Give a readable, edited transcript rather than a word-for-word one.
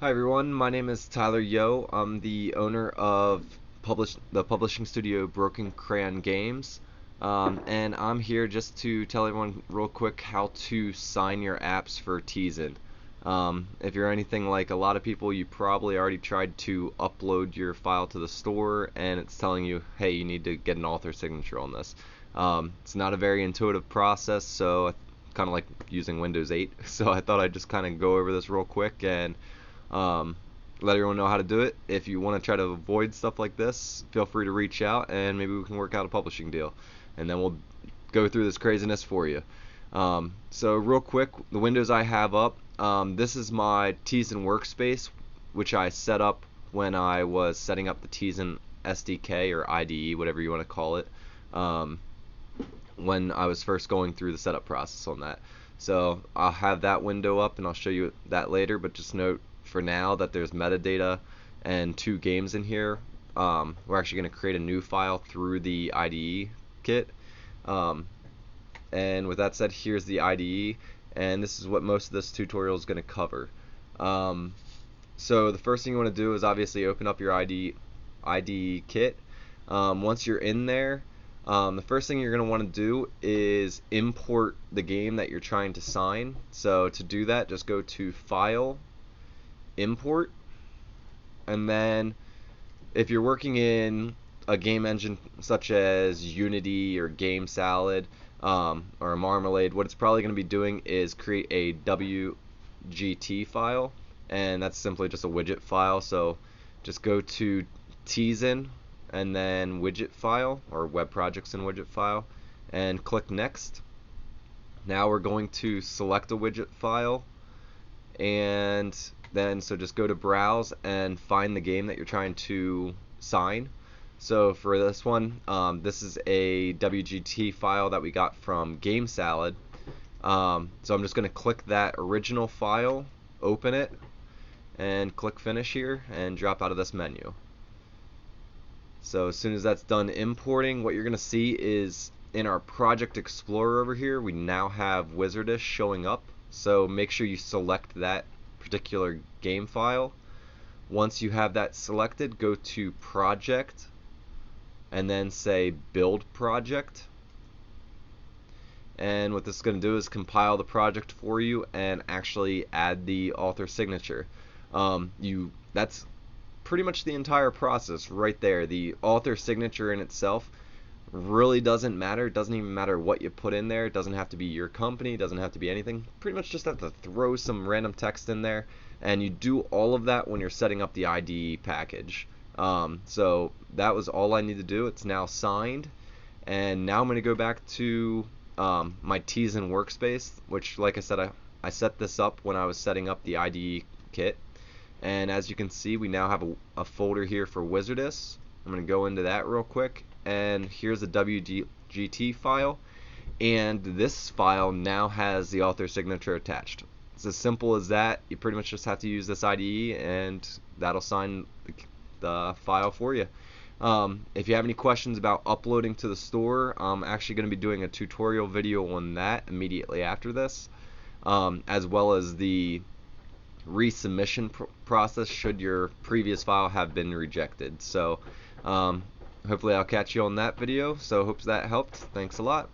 Hi everyone, my name is Tyler Yo. I'm the owner of the publishing studio Broken Crayon Games, and I'm here just to tell everyone real quick how to sign your apps for Tizen. If you're anything like a lot of people, you probably already tried to upload your file to the store, and it's telling you, hey, you need to get an author signature on this. It's not a very intuitive process, so kind of like using Windows 8. So I thought I'd just kind of go over this real quick and um, let everyone know how to do it. If you want to try to avoid stuff like this, feel free to reach out and maybe we can work out a publishing deal. And then we'll go through this craziness for you. So real quick, the windows I have up, this is my Tizen workspace, which I set up when I was setting up the Tizen SDK or IDE, whatever you want to call it, when I was first going through the setup process on that. So I'll have that window up and I'll show you that later, but just note for now that there's metadata and 2 games in here. We're actually going to create a new file through the IDE kit. And with that said, here's the IDE, and this is what most of this tutorial is going to cover. So the first thing you want to do is obviously open up your IDE kit. Once you're in there, the first thing you're going to want to do is import the game that you're trying to sign. So to do that, just go to File, Import, and then if you're working in a game engine such as Unity or Game Salad or Marmalade, what it's probably going to be doing is create a wgt file, and that's simply just a widget file. So just go to Tizen and then widget file, or web projects and widget file, and click next. Now we're going to select a widget file, and then so just go to browse and find the game that you're trying to sign. So for this one, this is a wgt file that we got from Game Salad. So I'm just going to click that original file, open it, and click finish here and drop out of this menu. So as soon as that's done importing, what you're going to see is in our Project Explorer over here, we now have Wizardish showing up. So make sure you select that particular game file. Once you have that selected, go to Project and then say Build Project. And what this is going to do is compile the project for you and actually add the author signature. That's pretty much the entire process right there. The author signature in itself really doesn't matter. It doesn't even matter what you put in there. It doesn't have to be your company. It doesn't have to be anything. Pretty much just have to throw some random text in there, and you do all of that when you're setting up the IDE package. So that was all I need to do. It's now signed, and now I'm going to go back to my Tizen workspace, which, like I said, I set this up when I was setting up the IDE kit. And as you can see, we now have a folder here for Wizardish. I'm going to go into that real quick, and here's a wgt file, and this file now has the author signature attached. It's as simple as that. You pretty much just have to use this IDE, and that'll sign the file for you. If you have any questions about uploading to the store, I'm actually going to be doing a tutorial video on that immediately after this, as well as the resubmission process should your previous file have been rejected. So hopefully I'll catch you on that video. So hope that helped. Thanks a lot.